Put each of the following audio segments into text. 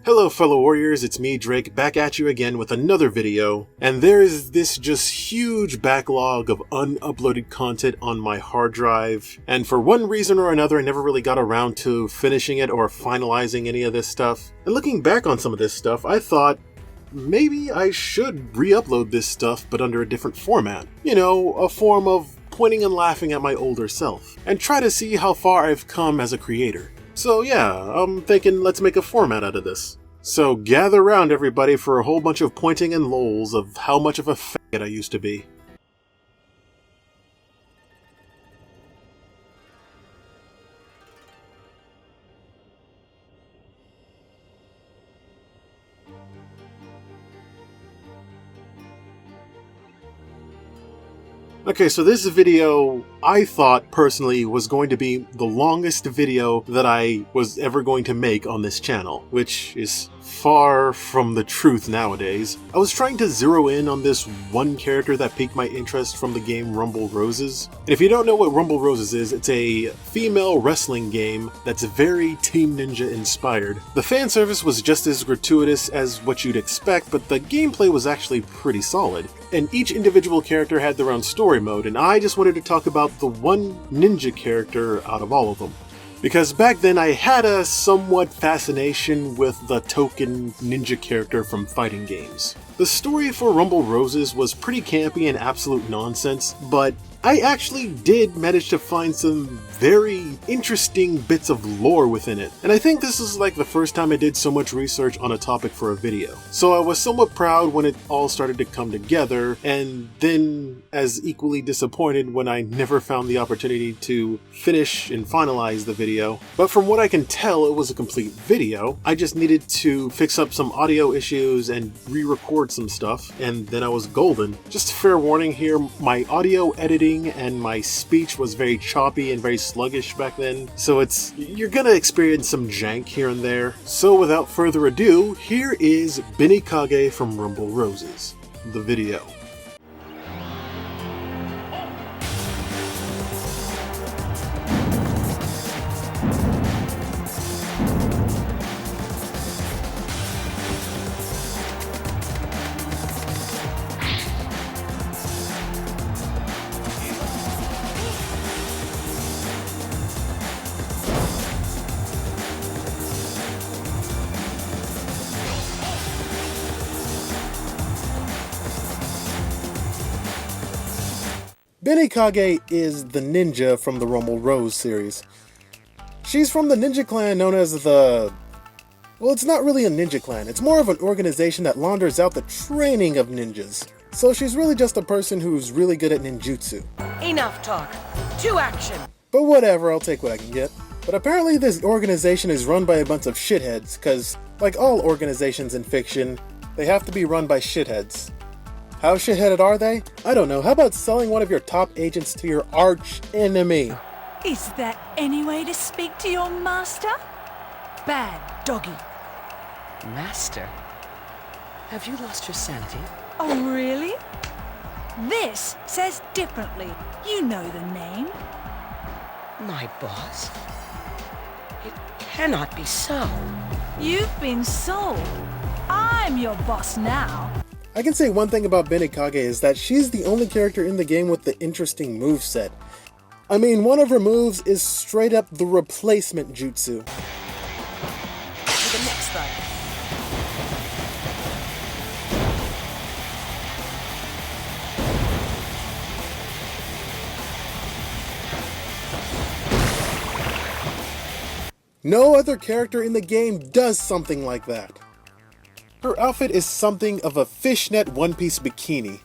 Hello fellow warriors, it's me Drake back at you again with another video, and there is this just huge backlog of unuploaded content on my hard drive, and for one reason or another I never really got around to finishing it or finalizing any of this stuff. And looking back on some of this stuff, I thought maybe I should re-upload this stuff but under a different format. You know, a form of pointing and laughing at my older self, and try to see how far I've come as a creator. So yeah, I'm thinking let's make a format out of this. So gather round everybody for a whole bunch of pointing and lols of how much of a faggot I used to be. Okay, so this video, I thought personally was going to be the longest video that I was ever going to make on this channel, which is far from the truth nowadays. I was trying to zero in on this one character that piqued my interest from the game Rumble Roses. And if you don't know what Rumble Roses is, it's a female wrestling game that's very Team Ninja inspired. The fan service was just as gratuitous as what you'd expect, but the gameplay was actually pretty solid. And each individual character had their own story mode, and I just wanted to talk about the one ninja character out of all of them. Because back then I had a somewhat fascination with the token ninja character from fighting games. The story for Rumble Roses was pretty campy and absolute nonsense, but I actually did manage to find some very interesting bits of lore within it. And I think this is like the first time I did so much research on a topic for a video. So I was somewhat proud when it all started to come together, and then as equally disappointed when I never found the opportunity to finish and finalize the video. But from what I can tell, it was a complete video. I just needed to fix up some audio issues and re-record some stuff, and then I was golden. Just fair warning here, my audio editing and my speech was very choppy and very sluggish back then, so you're gonna experience some jank here and there. So without further ado, here is Benikage from Rumble Roses, the video. Benikage is the ninja from the Rumble Rose series. She's from the ninja clan known as the... Well, it's not really a ninja clan, it's more of an organization that launders out the training of ninjas. So she's really just a person who's really good at ninjutsu. Enough talk. To action! But whatever, I'll take what I can get. But apparently this organization is run by a bunch of shitheads, cause, like all organizations in fiction, they have to be run by shitheads. How shitheaded are they? I don't know. How about selling one of your top agents to your arch enemy? Is that any way to speak to your master? Bad doggy. Master? Have you lost your sanity? Oh, really? This says differently. You know the name. My boss? It cannot be so. You've been sold. I'm your boss now. I can say one thing about Benikage is that she's the only character in the game with the interesting moveset. I mean, one of her moves is straight up the replacement jutsu. To the next one. No other character in the game does something like that. Her outfit is something of a fishnet one-piece bikini.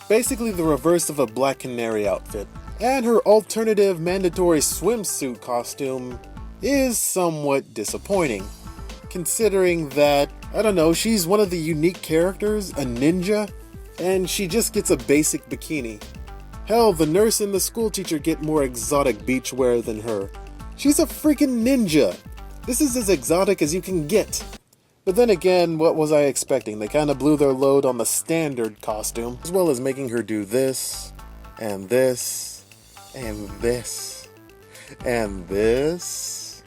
Basically the reverse of a Black Canary outfit. And her alternative mandatory swimsuit costume is somewhat disappointing. Considering that, I don't know, she's one of the unique characters, a ninja, and she just gets a basic bikini. Hell, the nurse and the school teacher get more exotic beachwear than her. She's a freaking ninja! This is as exotic as you can get. But then again, what was I expecting? They kinda blew their load on the standard costume, as well as making her do this, and this, and this, and this.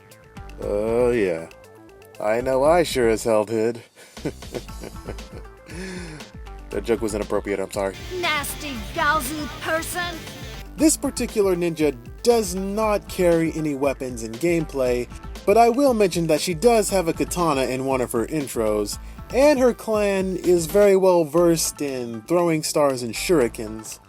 Oh yeah. I know I sure as hell did. That joke was inappropriate, I'm sorry. Nasty, gauzy person! This particular ninja does not carry any weapons in gameplay, but I will mention that she does have a katana in one of her intros, and her clan is very well versed in throwing stars and shurikens.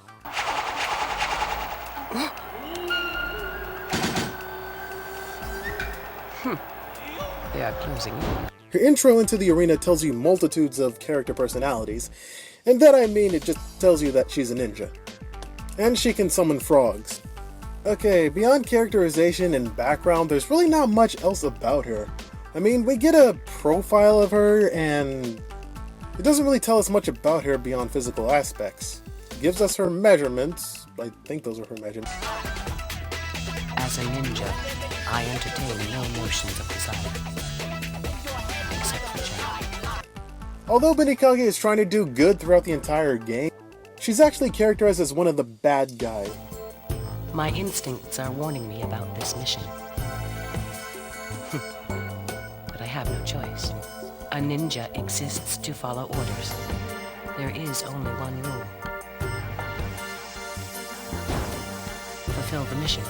They are closing in. Her intro into the arena tells you multitudes of character personalities, and that I mean it just tells you that she's a ninja. And she can summon frogs. Okay, beyond characterization and background, there's really not much else about her. I mean, we get a profile of her, and it doesn't really tell us much about her beyond physical aspects. It gives us her measurements. I think those are her measurements. As a ninja, I entertain no notions of desire. Except for Jen. Although Benikage is trying to do good throughout the entire game, she's actually characterized as one of the bad guys. My instincts are warning me about this mission. But I have no choice. A ninja exists to follow orders. There is only one rule. Fulfill the mission,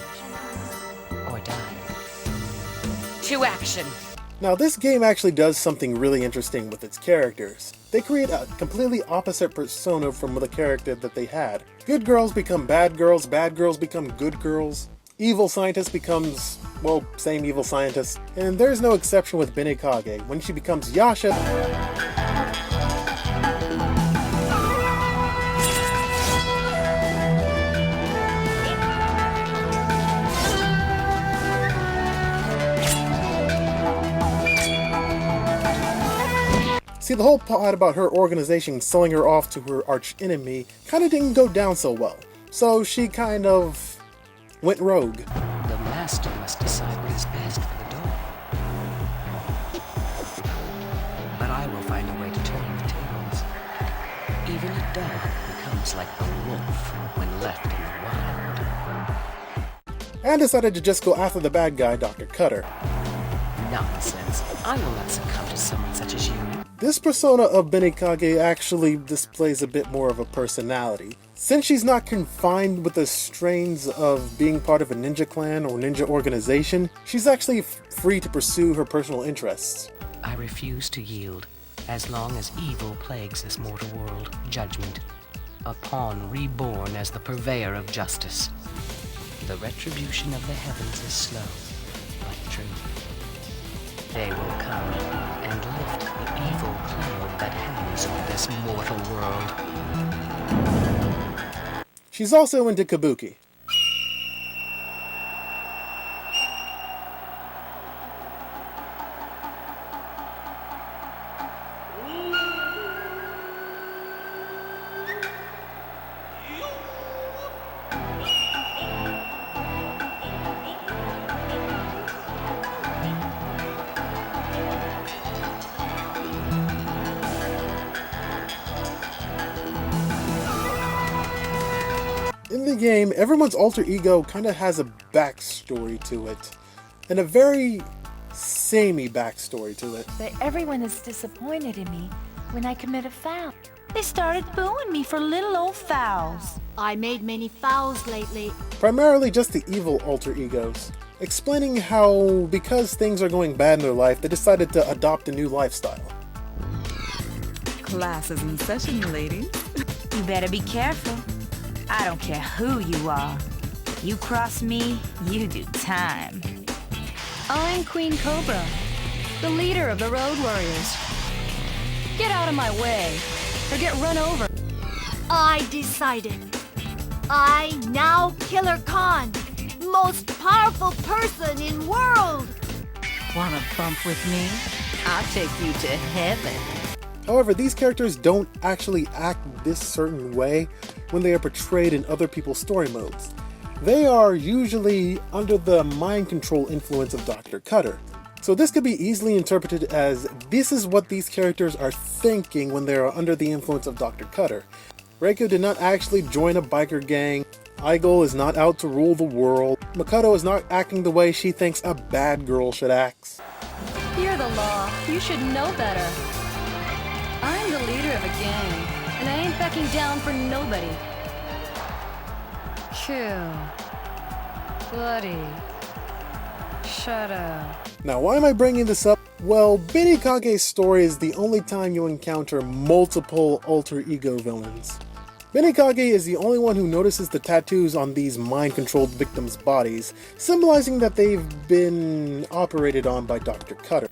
or die. To action! Now this game actually does something really interesting with its characters. They create a completely opposite persona from the character that they had. Good girls become bad girls become good girls. Evil scientist becomes, well, same evil scientist. And there's no exception with Benikage. When she becomes Yasha, see, the whole plot about her organization selling her off to her arch enemy kinda didn't go down so well. So she kind of went rogue. The master must decide what is best for the dog. But I will find a way to turn the tables. Even a dog becomes like a wolf when left in the wild. And decided to just go after the bad guy, Dr. Cutter. Nonsense. I will not succumb to someone such as you. This persona of Benikage actually displays a bit more of a personality. Since she's not confined with the strains of being part of a ninja clan or ninja organization, she's actually free to pursue her personal interests. I refuse to yield. As long as evil plagues this mortal world, judgment. A pawn reborn as the purveyor of justice. The retribution of the heavens is slow, but true. They will come and lift the evil cloud that hangs over this mortal world. She's also into kabuki. In the game, everyone's alter ego kind of has a backstory to it, and a very samey backstory to it. But everyone is disappointed in me when I commit a foul. They started booing me for little old fouls. I made many fouls lately. Primarily just the evil alter egos, explaining how, because things are going bad in their life, they decided to adopt a new lifestyle. Class is in session, ladies. You better be careful. I don't care who you are. You cross me, you do time. I'm Queen Cobra, the leader of the Road Warriors. Get out of my way, or get run over. I decided. I now Killer Khan, most powerful person in world. Wanna bump with me? I'll take you to heaven. However, these characters don't actually act this certain way when they are portrayed in other people's story modes. They are usually under the mind control influence of Dr. Cutter. So this could be easily interpreted as this is what these characters are thinking when they are under the influence of Dr. Cutter. Reiko did not actually join a biker gang. Aigo is not out to rule the world. Makoto is not acting the way she thinks a bad girl should act. You're the law. You should know better. I'm the leader of a gang, and I ain't backing down for nobody. Kill. Bloody. Shut up. Now, why am I bringing this up? Well, Benikage's story is the only time you encounter multiple alter ego villains. Benikage is the only one who notices the tattoos on these mind-controlled victims' bodies, symbolizing that they've been operated on by Dr. Cutter.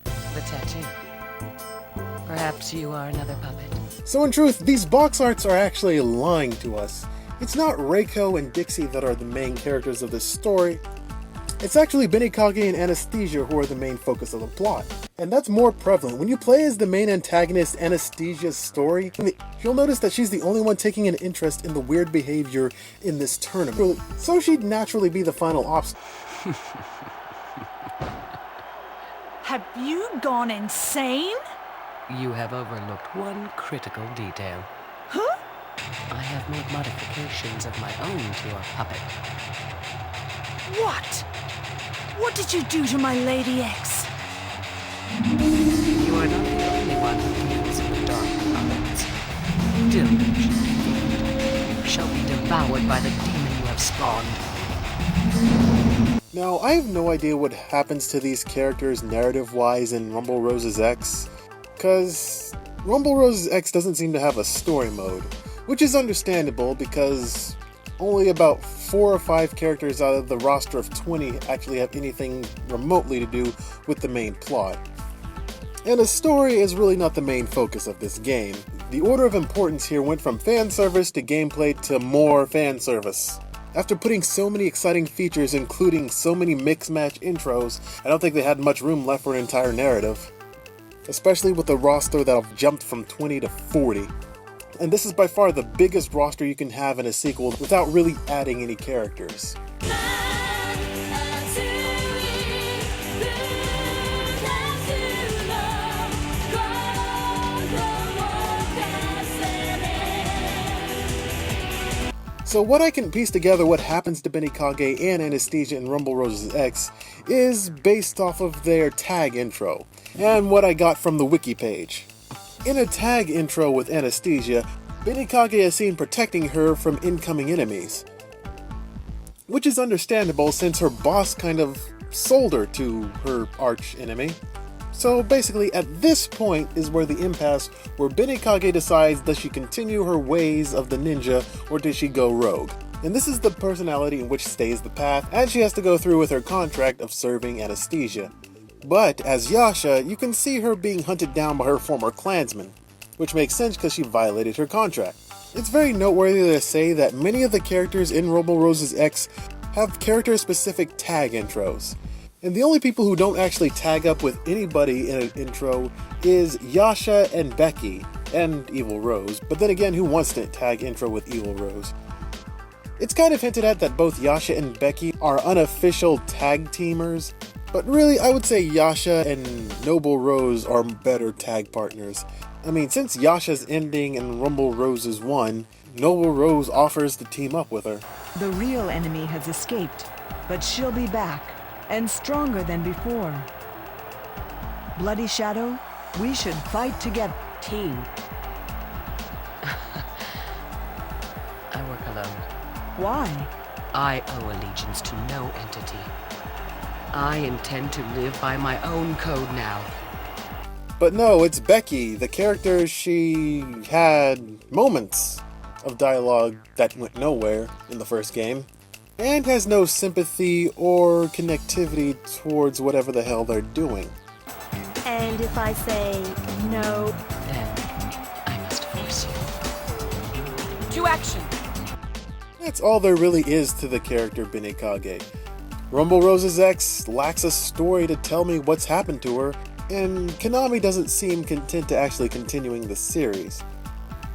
The tattoo. Perhaps you are another puppet. So in truth, these box arts are actually lying to us. It's not Reiko and Dixie that are the main characters of this story. It's actually Benikage and Anesthesia who are the main focus of the plot. And that's more prevalent. When you play as the main antagonist Anesthesia's story, you'll notice that she's the only one taking an interest in the weird behavior in this tournament. So she'd naturally be the final obstacle. Have you gone insane? You have overlooked one critical detail. Huh? I have made modifications of my own to your puppet. What? What did you do to my Lady X? You are not the only one who deals with dark puppets. Delusion shall be devoured by the demon you have spawned. Now, I have no idea what happens to these characters narrative-wise in Rumble Rose's X, because Rumble Rose's X doesn't seem to have a story mode, which is understandable because only about 4 or 5 characters out of the roster of 20 actually have anything remotely to do with the main plot. And a story is really not the main focus of this game. The order of importance here went from fan service to gameplay to more fan service. After putting so many exciting features, including so many mix-match intros, I don't think they had much room left for an entire narrative. Especially with a roster that have jumped from 20 to 40. And this is by far the biggest roster you can have in a sequel without really adding any characters. So what I can piece together what happens to Benikage and Anesthesia in Rumble Rose's X is based off of their tag intro, and what I got from the wiki page. In a tag intro with Anesthesia, Benikage is seen protecting her from incoming enemies. Which is understandable since her boss kind of sold her to her arch enemy. So basically at this point is where the impasse where Benikage decides does she continue her ways of the ninja or does she go rogue. And this is the personality in which stays the path, and she has to go through with her contract of serving Anesthesia. But as Yasha, you can see her being hunted down by her former clansmen, which makes sense because she violated her contract. It's very noteworthy to say that many of the characters in Rumble Rose's X have character-specific tag intros. And the only people who don't actually tag up with anybody in an intro is Yasha and Becky, and Evil Rose, but then again, who wants to tag intro with Evil Rose? It's kind of hinted at that both Yasha and Becky are unofficial tag teamers, but really I would say Yasha and Noble Rose are better tag partners. I mean, since Yasha's ending and Rumble Rose's won, Noble Rose offers to team up with her. The real enemy has escaped, but she'll be back, and stronger than before. Bloody Shadow, we should fight together. Team. I work alone. Why? I owe allegiance to no entity. I intend to live by my own code now. But no, it's Becky, the character. She had moments of dialogue that went nowhere in the first game, and has no sympathy or connectivity towards whatever the hell they're doing. And if I say no, Then I must force you. To action! That's all there really is to the character Benikage. Rumble Rose's X lacks a story to tell me what's happened to her, and Konami doesn't seem content to actually continuing the series.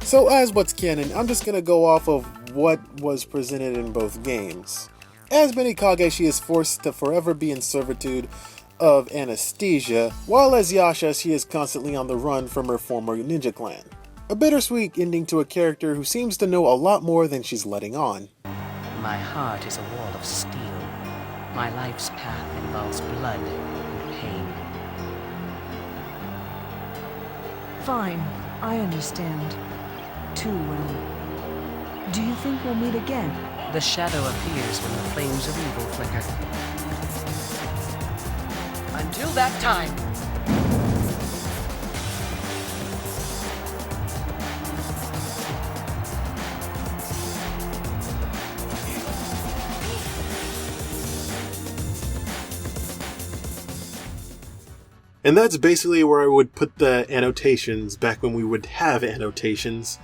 So as what's canon, I'm just gonna go off of what was presented in both games. As Benikage, she is forced to forever be in servitude of Anesthesia, while as Yasha, she is constantly on the run from her former ninja clan. A bittersweet ending to a character who seems to know a lot more than she's letting on. My heart is a wall of steel. My life's path involves blood and pain. Fine, I understand. Too well. Do you think we'll meet again? The shadow appears when the flames of evil flicker. Until that time. And that's basically where I would put the annotations back when we would have annotations.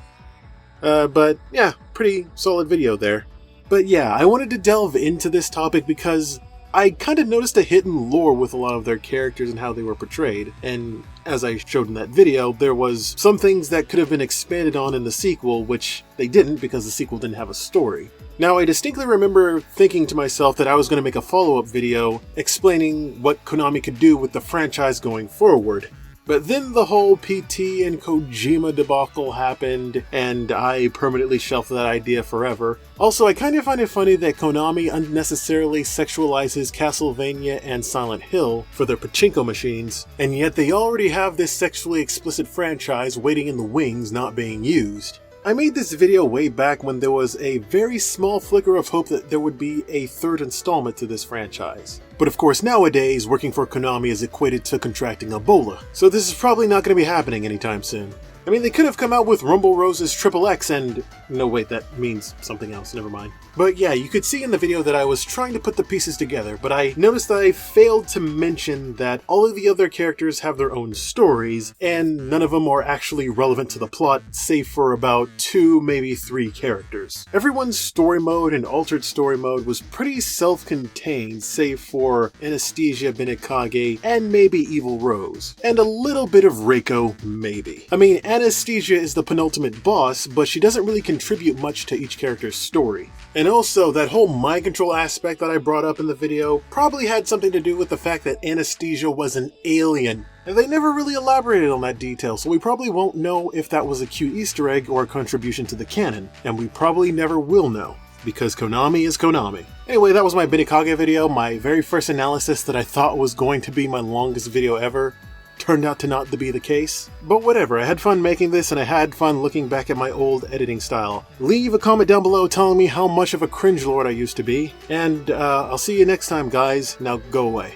But yeah, pretty solid video there. But yeah, I wanted to delve into this topic because I kind of noticed a hidden lore with a lot of their characters and how they were portrayed. And as I showed in that video, there was some things that could have been expanded on in the sequel, which they didn't because the sequel didn't have a story. Now, I distinctly remember thinking to myself that I was going to make a follow-up video explaining what Konami could do with the franchise going forward. But then the whole PT and Kojima debacle happened, and I permanently shelved that idea forever. Also, I kind of find it funny that Konami unnecessarily sexualizes Castlevania and Silent Hill for their pachinko machines, and yet they already have this sexually explicit franchise waiting in the wings not being used. I made this video way back when there was a very small flicker of hope that there would be a third installment to this franchise. But of course nowadays, working for Konami is equated to contracting Ebola, so this is probably not going to be happening anytime soon. I mean, they could have come out with Rumble Rose's XXX and... no wait, that means something else, never mind. But yeah, you could see in the video that I was trying to put the pieces together, but I noticed that I failed to mention that all of the other characters have their own stories, and none of them are actually relevant to the plot, save for about 2, maybe 3 characters. Everyone's story mode and altered story mode was pretty self-contained, save for Anesthesia, Benikage, and maybe Evil Rose. And a little bit of Reiko, maybe. I mean, Anesthesia is the penultimate boss, but she doesn't really contribute much to each character's story. And also, that whole mind control aspect that I brought up in the video probably had something to do with the fact that Anesthesia was an alien. And they never really elaborated on that detail, so we probably won't know if that was a cute Easter egg or a contribution to the canon. And we probably never will know, because Konami is Konami. Anyway, that was my Benikage video, my very first analysis that I thought was going to be my longest video ever. Turned out to not be the case. But whatever, I had fun making this and I had fun looking back at my old editing style. Leave a comment down below telling me how much of a cringe lord I used to be. And I'll see you next time, guys. Now go away.